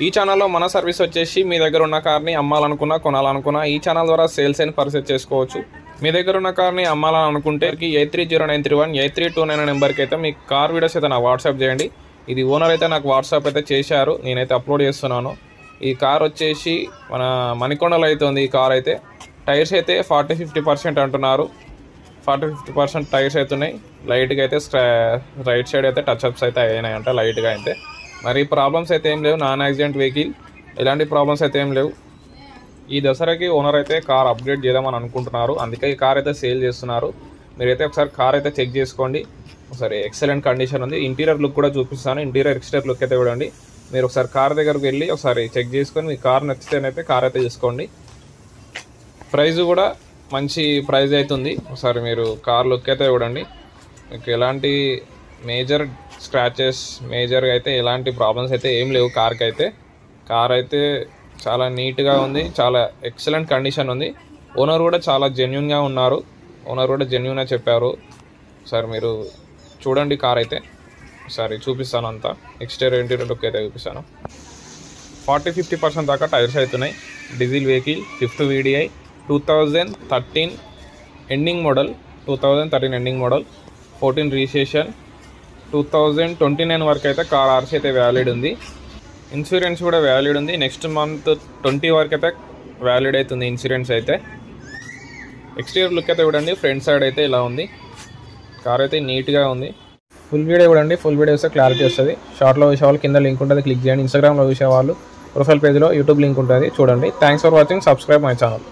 ఈ ఛానల్లో మన సర్వీస్ వచ్చేసి మీ దగ్గర ఉన్న కార్ని అమ్మాలనుకున్నా కొనాలనుకున్నా ఈ ఛానల్ ద్వారా సేల్స్ అండ్ పర్చేస్ చేసుకోవచ్చు. మీ దగ్గర ఉన్న కార్ని అమ్మాలనుకుంటే 830931 8329 నెంబర్కి అయితే మీ కార్ వీడియోస్ అయితే నాకు వాట్సాప్ చేయండి. ఇది ఓనర్ అయితే నాకు వాట్సాప్ అయితే చేశారు, నేనైతే అప్లోడ్ చేస్తున్నాను. ఈ కార్ వచ్చేసి మన మణికొండలో అయితే ఉంది. ఈ కార్ అయితే టైర్స్ అయితే 40-50% అంటున్నారు. 40-50% టైర్స్ అవుతున్నాయి. లైట్గా అయితే రైట్ సైడ్ అయితే టచ్అప్స్ అయితే అయినాయంట లైట్గా అయితే. మరి ప్రాబ్లమ్స్ అయితే ఏం లేవు, నాన్ యాక్సిడెంట్ వెహికల్, ఎలాంటి ప్రాబ్లమ్స్ అయితే ఏం లేవు. ఈ దసరాకి ఓనర్ అయితే కార్ అప్గ్రేడ్ చేద్దామని అనుకుంటున్నారు, అందుకే ఈ కార్ అయితే సేల్ చేస్తున్నారు. మీరైతే ఒకసారి కార్ అయితే చెక్ చేసుకోండి. ఒకసారి ఎక్సలెంట్ కండిషన్ ఉంది. ఇంటీరియర్ లుక్ కూడా చూపిస్తాను. ఇంటీరియర్ ఎక్స్టీరియర్ లుక్ అయితే చూడండి. మీరు ఒకసారి కార్ దగ్గరకు వెళ్ళి ఒకసారి చెక్ చేసుకొని మీ కార్ నచ్చితేనైతే కార్ అయితే తీసుకోండి. ప్రైస్ కూడా మంచి ప్రైస్ అవుతుంది. ఒకసారి మీరు కార్ లుక్ అయితే చూడండి. మీకు ఎలాంటి మేజర్ స్క్రాచెస్ మేజర్గా అయితే ఎలాంటి ప్రాబ్లమ్స్ అయితే ఏం లేవు కార్కి అయితే. కార్ అయితే చాలా నీట్గా ఉంది, చాలా ఎక్సలెంట్ కండిషన్ ఉంది. ఓనర్ కూడా చాలా జెన్యున్గా ఉన్నారు, ఓనర్ కూడా జెన్యున్గా చెప్పారు. ఒకసారి మీరు చూడండి కార్ అయితే. ఒకసారి చూపిస్తాను అంతా ఎక్స్టీరియర్ ఇంటీరియర్ లుక్ అయితే చూపిస్తాను. 40-50% దాకా టైర్స్ అవుతున్నాయి. Diesel vehicle, Swift VDI, 2013 ending model, 2013 ending model, 14 registration, 2029 వరకు అయితే కార్ ఆర్సీ అయితే వ్యాలిడ్ ఉంది. ఇన్సూరెన్స్ కూడా వ్యాలిడ్ ఉంది. నెక్స్ట్ మంత్ 20 వరకు అయితే వ్యాలిడ్ అవుతుంది ఇన్సూరెన్స్ అయితే. ఎక్స్టీరియర్ లుక్ అయితే చూడండి. ఫ్రంట్ సైడ్ అయితే ఇలా ఉంది. కార్ అయితే నీట్గా ఉంది. ఫుల్ వీడియో చూడండి. ఫుల్ వీడియో వస్తే క్లారిటీ వస్తుంది. షార్ట్లో చూసే వాళ్ళు కింద లింక్ ఉంటుంది, క్లిక్ చేయండి. ఇన్స్టాగ్రామ్లో చూసే వాళ్ళు ప్రొఫైల్ పేజ్లో యూట్యూబ్ లింక్ ఉంటుంది, చూడండి. Thanks for watching. Subscribe my channel.